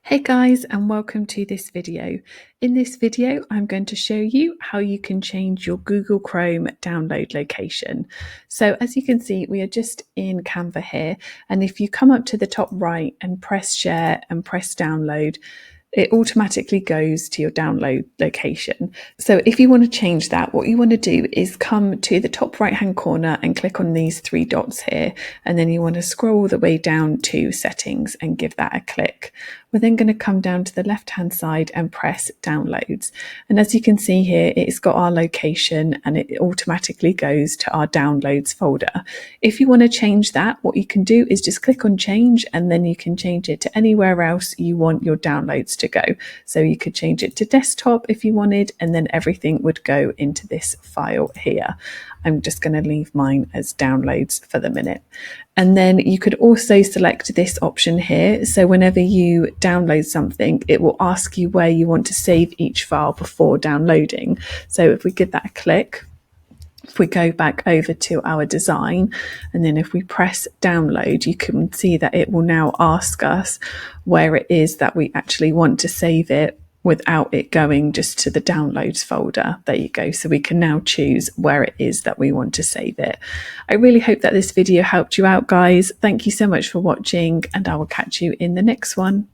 Hey guys, and welcome to this video. In this video, I'm going to show you how you can change your Google Chrome download location. So as you can see, we are just in Canva here. And if you come up to the top right and press share and press download, it automatically goes to your download location. So if you want to change that, what you want to do is come to the top right hand corner and click on these three dots here. And then you want to scroll all the way down to settings and give that a click. We're then going to come down to the left hand side and press downloads. And as you can see here, it's got our location and it automatically goes to our downloads folder. If you want to change that, what you can do is just click on change and then you can change it to anywhere else you want your downloads to go. So you could change it to desktop if you wanted, and then everything would go into this file here. I'm just going to leave mine as downloads for the minute. And then you could also select this option here. So whenever you download something, it will ask you where you want to save each file before downloading. So if we give that a click, if we go back over to our design, and then if we press download, you can see that it will now ask us where it is that we actually want to save it without it going just to the downloads folder. There you go. So we can now choose where it is that we want to save it. I really hope that this video helped you out, guys. Thank you so much for watching, and I will catch you in the next one.